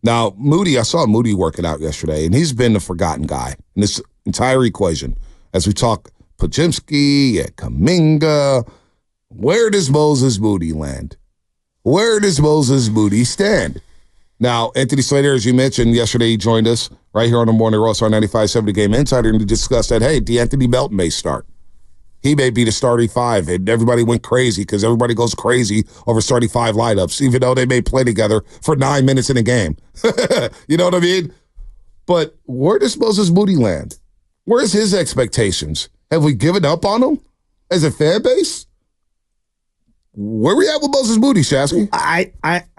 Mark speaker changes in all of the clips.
Speaker 1: Now, Moody, I saw Moody working out yesterday, and he's been the forgotten guy in this entire equation. As we talk Pajimski and Kuminga, where does Moses Moody land? Where does Moses Moody stand? Now, Anthony Slater, as you mentioned yesterday, he joined us right here on the Morning Roast on 95.7 Game Insider, and to discuss that, hey, D'Anthony Melton may start. He may be the starting five, and everybody went crazy because everybody goes crazy over starting five lineups, even though they may play together for 9 minutes in a game. You know what I mean? But where does Moses Moody land? Where's his expectations? Have we given up on him as a fan base? Where we at with Moses Moody, Shasky?
Speaker 2: I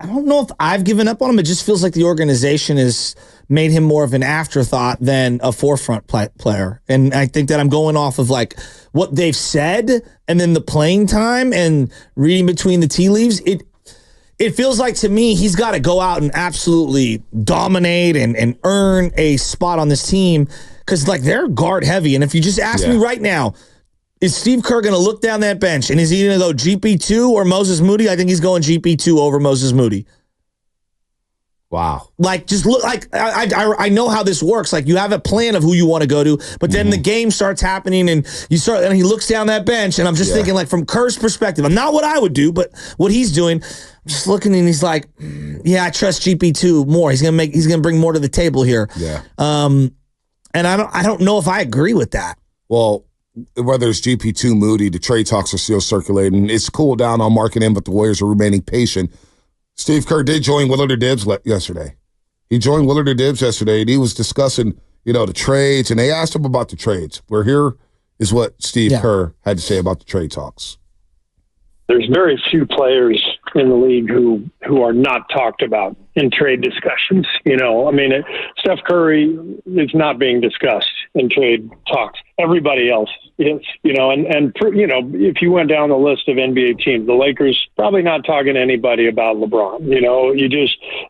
Speaker 2: don't know if I've given up on him. It just feels like the organization has made him more of an afterthought than a forefront player. And I think that I'm going off of like what they've said and then the playing time and reading between the tea leaves. It feels like to me he's got to go out and absolutely dominate and earn a spot on this team because like they're guard heavy. And if you just ask me right now, is Steve Kerr going to look down that bench and is he going to go GP2 or Moses Moody? I think he's going GP2 over Moses Moody.
Speaker 1: Wow.
Speaker 2: Like, just look, like, I know how this works. Like, you have a plan of who you want to go to, but then the game starts happening and he looks down that bench, and I'm just thinking, like, from Kerr's perspective, I'm not what I would do, but what he's doing, I'm just looking and he's like, yeah, I trust GP2 more. He's gonna bring more to the table here.
Speaker 1: Yeah.
Speaker 2: And I don't know if I agree with that.
Speaker 1: Well, whether it's GP2 Moody, the trade talks are still circulating. It's cooled down on marketing, but the Warriors are remaining patient. Steve Kerr did join Willard and Dibs yesterday. He joined Willard and Dibs yesterday, and he was discussing, the trades, and they asked him about the trades. Where here is what Steve Kerr had to say about the trade talks.
Speaker 3: There's very few players in the league who are not talked about in trade discussions. Steph Curry is not being discussed in trade talks. Everybody else is, if you went down the list of NBA teams, the Lakers probably not talking to anybody about LeBron.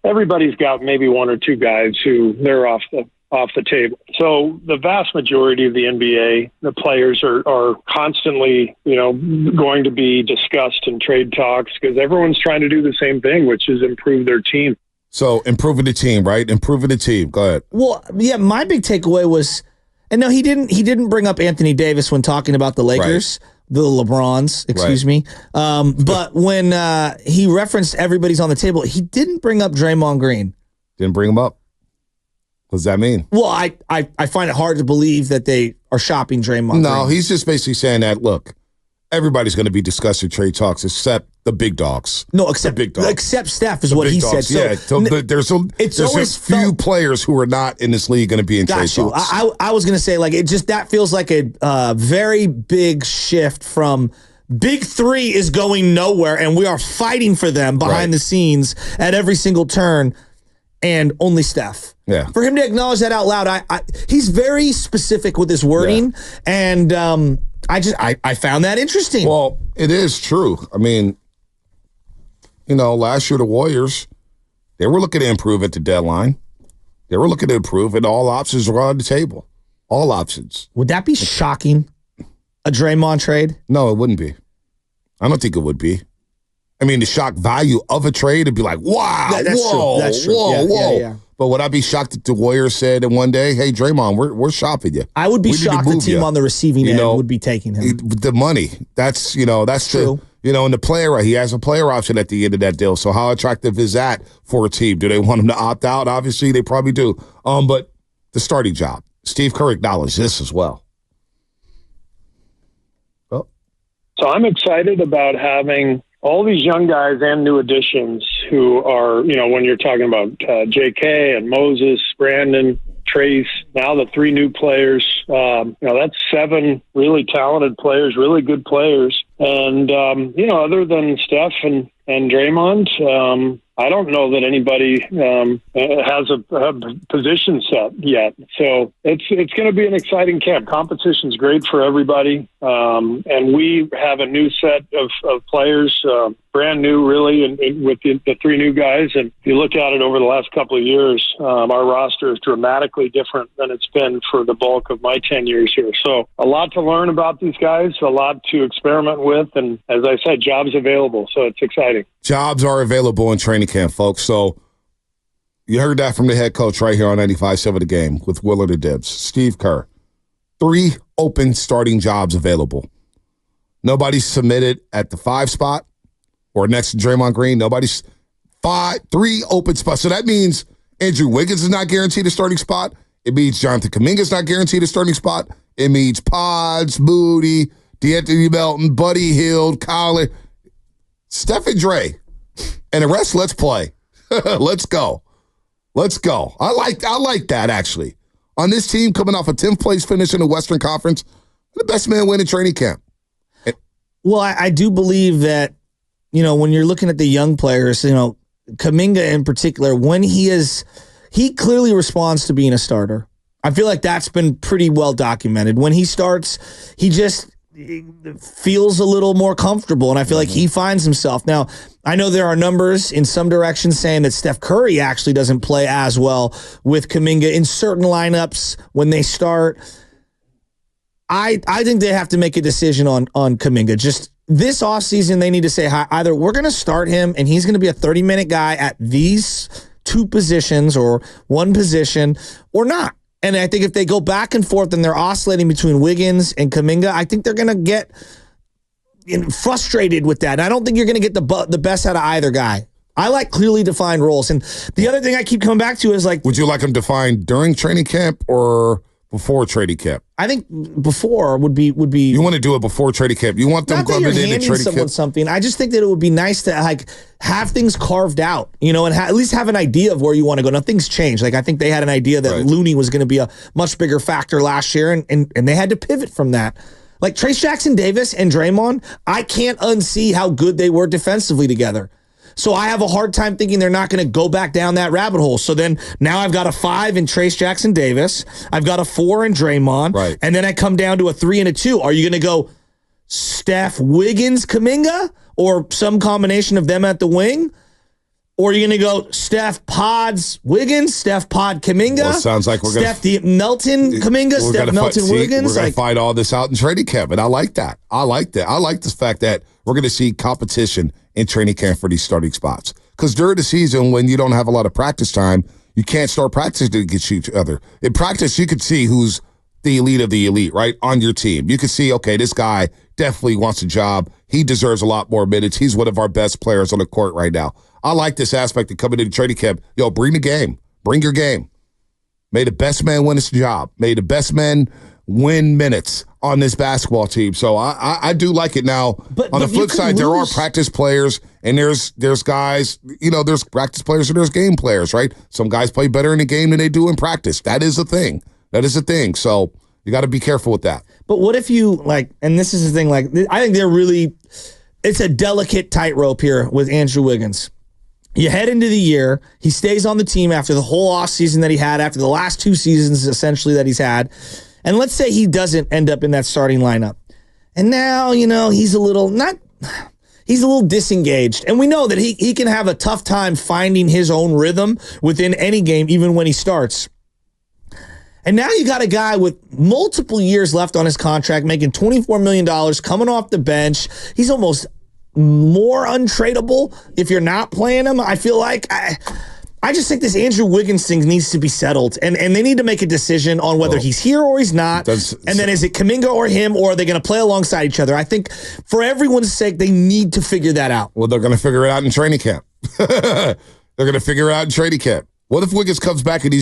Speaker 3: Everybody's got maybe one or two guys who they're off the table. So the vast majority of the NBA, the players are constantly, going to be discussed in trade talks because everyone's trying to do the same thing, which is improve their team.
Speaker 1: So improving the team, right? Improving the team. Go ahead.
Speaker 2: Well, yeah, my big takeaway was, and no, he didn't bring up Anthony Davis when talking about the Lakers. Right. The LeBrons, excuse me. But when he referenced everybody's on the table, he didn't bring up Draymond Green.
Speaker 1: Didn't bring him up? What does that mean?
Speaker 2: Well, I find it hard to believe that they are shopping Draymond
Speaker 1: No,
Speaker 2: Green.
Speaker 1: He's just basically saying that, look, everybody's going to be discussing trade talks except the big dogs.
Speaker 2: No, except
Speaker 1: the big dogs.
Speaker 2: Except Steph is what he said.
Speaker 1: So there's a few players who are not in this league going to be in trade talks.
Speaker 2: I was going to say, like, it just that feels like a very big shift from Big Three is going nowhere, and we are fighting for them behind the scenes at every single turn, and only Steph.
Speaker 1: Yeah. For
Speaker 2: him to acknowledge that out loud, he's very specific with his wording, and I found that interesting.
Speaker 1: Well, it is true. I mean, last year the Warriors, they were looking to improve at the deadline. They were looking to improve, and all options were on the table. All options.
Speaker 2: Would that be shocking? A Draymond trade?
Speaker 1: No, it wouldn't be. I don't think it would be. I mean, the shock value of a trade would be like, wow,
Speaker 2: that's
Speaker 1: whoa,
Speaker 2: true. That's true.
Speaker 1: whoa.
Speaker 2: Yeah.
Speaker 1: But would I be shocked if the Warriors said in one day, hey, Draymond, we're shopping you?
Speaker 2: I would be shocked the team on the receiving end would be taking him.
Speaker 1: The money. That's
Speaker 2: true.
Speaker 1: And the player, he has a player option at the end of that deal. So how attractive is that for a team? Do they want him to opt out? Obviously, they probably do. But the starting job, Steve Kerr acknowledged this as well.
Speaker 3: So I'm excited about having all these young guys and new additions who are, when you're talking about JK and Moses, Brandon, Trace, now the three new players, that's 7 really talented players, really good players. And, other than Steph and Draymond, I don't know that anybody has a position set yet. So it's going to be an exciting camp. Competition's great for everybody. And we have a new set of players, brand new, really, and with the 3 new guys. And if you look at it over the last couple of years, our roster is dramatically different than it's been for the bulk of my 10 years here. So a lot to learn about these guys, a lot to experiment with. And as I said, jobs available. So it's exciting.
Speaker 1: Jobs are available in training camp, folks. So You heard that from the head coach right here on 95.7 The Game with Willard and Dibs. Steve Kerr. 3 open starting jobs available. Nobody's submitted at the 5 spot or next to Draymond Green. Nobody's 3 open spots. So that means Andrew Wiggins is not guaranteed a starting spot. It means Jonathan Kuminga is not guaranteed a starting spot. It means Pods, Moody, DeAnthony Melton, Buddy Hield, Kyle, Steph and Dre. And the rest, let's play. Let's go. Let's go. I like that, actually. On this team, coming off a 10th place finish in the Western Conference, the best man win in training camp.
Speaker 2: Well, I do believe that, when you're looking at the young players, Kuminga in particular, when he clearly responds to being a starter. I feel like that's been pretty well documented. When he starts, he just feels a little more comfortable, and I feel like he finds himself. Now, I know there are numbers in some directions saying that Steph Curry actually doesn't play as well with Kuminga in certain lineups when they start. I think they have to make a decision on Kuminga. Just this offseason, they need to say either we're going to start him and he's going to be a 30-minute guy at these 2 positions or 1 position or not. And I think if they go back and forth and they're oscillating between Wiggins and Kuminga, I think they're going to get frustrated with that. And I don't think you're going to get the best out of either guy. I like clearly defined roles. And the other thing I keep coming back to is like...
Speaker 1: Would you like them defined during training camp or before training camp?
Speaker 2: I think before would be. You
Speaker 1: want to do it before training camp. You want them coming in and training camp.
Speaker 2: Something. I just think that it would be nice to have things carved out, and at least have an idea of where you want to go. Now things change. I think they had an idea that Looney was going to be a much bigger factor last year, and they had to pivot from that. Like Trayce Jackson-Davis and Draymond, I can't unsee how good they were defensively together. So I have a hard time thinking they're not going to go back down that rabbit hole. So then now I've got a 5 in Trayce Jackson-Davis. I've got a 4 in Draymond.
Speaker 1: Right.
Speaker 2: And then I come down to a 3 and a 2. Are you going to go Steph, Wiggins, Kuminga? Or some combination of them at the wing? Or are you going to go Steph, Pods, Wiggins, Steph, Pod, Kuminga?
Speaker 1: Well, it sounds like we're going to...
Speaker 2: Steph, Melton, Kuminga, Steph, Melton, Wiggins.
Speaker 1: We're going to find all this out in training camp, and I like that. I like that. I like the fact that we're going to see competition in training camp for these starting spots. Because during the season, when you don't have a lot of practice time, you can't start practicing against each other. In practice, you could see who's the elite of the elite, right, on your team. You could see, okay, this guy definitely wants a job. He deserves a lot more minutes. He's one of our best players on the court right now. I like this aspect of coming into training camp. Bring the game. Bring your game. May the best man win his job. May the best man win minutes on this basketball team. So I do like it now. But on the flip side, there are practice players and there's guys, there's practice players and there's game players, right? Some guys play better in the game than they do in practice. That is a thing. So you got to be careful with that.
Speaker 2: But what if you and this is the thing, I think it's a delicate tightrope here with Andrew Wiggins. You head into the year, he stays on the team after the whole offseason that he had, after the last 2 seasons essentially that he's had. And let's say he doesn't end up in that starting lineup. And now, he's a little disengaged. And we know that he can have a tough time finding his own rhythm within any game, even when he starts. And now you got a guy with multiple years left on his contract, making $24 million, coming off the bench. He's almost more untradeable if you're not playing him. I feel like I just think this Andrew Wiggins thing needs to be settled, and they need to make a decision on whether he's here or he's not. And then is it Kuminga or him, or are they going to play alongside each other? I think for everyone's sake, they need to figure that out.
Speaker 1: Well, they're going to figure it out in training camp. They're going to figure it out in training camp. What if Wiggins comes back and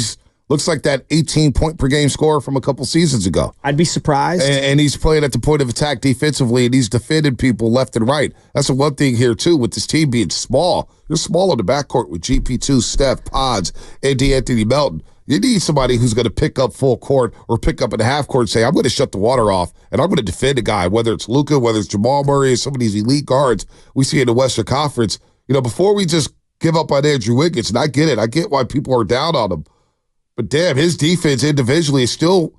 Speaker 1: looks like that 18-point-per-game scorer from a couple seasons ago?
Speaker 2: I'd be surprised.
Speaker 1: And he's playing at the point of attack defensively, and he's defended people left and right. That's the one thing here, too, with this team being small. You're small on the backcourt with GP2, Steph, Pods, and DeAnthony Melton. You need somebody who's going to pick up full court or pick up in the half court and say, I'm going to shut the water off, and I'm going to defend a guy, whether it's Luka, whether it's Jamal Murray, or some of these elite guards we see in the Western Conference. Before we just give up on Andrew Wiggins, and I get it. I get why people are down on him. But damn, his defense individually is still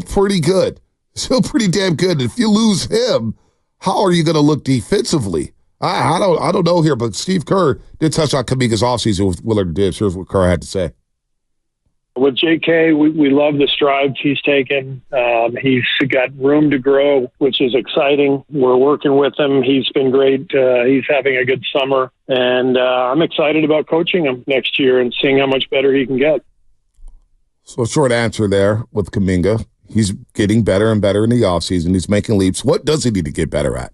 Speaker 1: pretty good. Still pretty damn good. And if you lose him, how are you going to look defensively? I don't know here, but Steve Kerr did touch on Kuminga's offseason with Willard and Dibs. Here's what Kerr had to say.
Speaker 3: With JK, we love the strides he's taken. He's got room to grow, which is exciting. We're working with him. He's been great. He's having a good summer. And I'm excited about coaching him next year and seeing how much better he can get.
Speaker 1: So a short answer there with Kuminga. He's getting better and better in the offseason. He's making leaps. What does he need to get better at?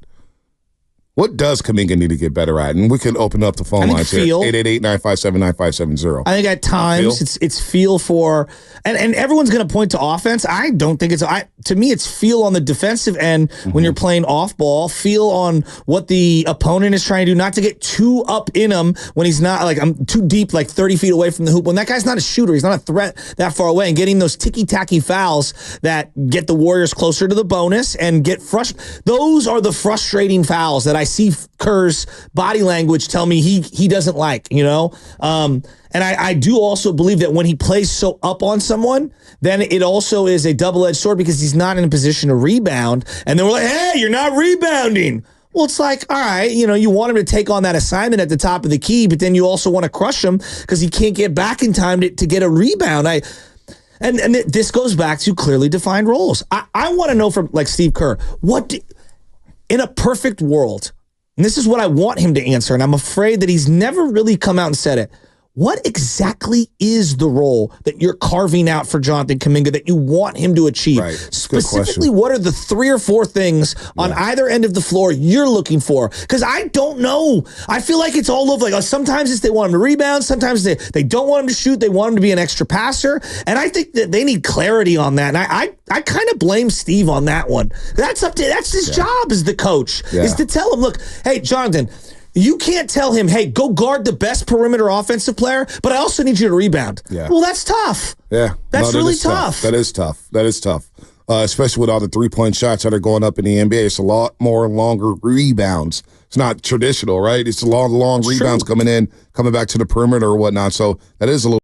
Speaker 1: What does Kuminga need to get better at? And we can open up the phone lines here. 888-957-9570.
Speaker 2: I think at times it's feel for, and everyone's going to point to offense. I don't think to me, it's feel on the defensive end when you're playing off ball, feel on what the opponent is trying to do, not to get too up in him when he's not like, I'm too deep, like 30 feet away from the hoop. When that guy's not a shooter, he's not a threat that far away, and getting those ticky-tacky fouls that get the Warriors closer to the bonus and get frustrated. Those are the frustrating fouls that I see Kerr's body language tell me he doesn't like, and I do also believe that when he plays so up on someone, then it also is a double-edged sword because he's not in a position to rebound, and then we're like, hey, you're not rebounding. Well, it's like, all right, you want him to take on that assignment at the top of the key, but then you also want to crush him because he can't get back in time to get a rebound. And this goes back to clearly defined roles. I want to know from like Steve Kerr, in a perfect world, and this is what I want him to answer, and I'm afraid that he's never really come out and said it. What exactly is the role that you're carving out for Jonathan Kuminga that you want him to achieve?
Speaker 1: Right.
Speaker 2: Specifically, what are the 3 or 4 things on either end of the floor you're looking for? Because I don't know. I feel like it's all over. Like sometimes it's they want him to rebound. Sometimes they don't want him to shoot. They want him to be an extra passer. And I think that they need clarity on that. And I kind of blame Steve on that one. That's his job as the coach, is to tell him, look, hey, Jonathan, you can't tell him, hey, go guard the best perimeter offensive player, but I also need you to rebound. Yeah. Well, that's tough.
Speaker 1: Yeah.
Speaker 2: That's really tough.
Speaker 1: That is tough. Especially with all the three-point shots that are going up in the NBA. It's a lot more longer rebounds. It's not traditional, right? It's long rebounds coming back to the perimeter or whatnot. So that is a little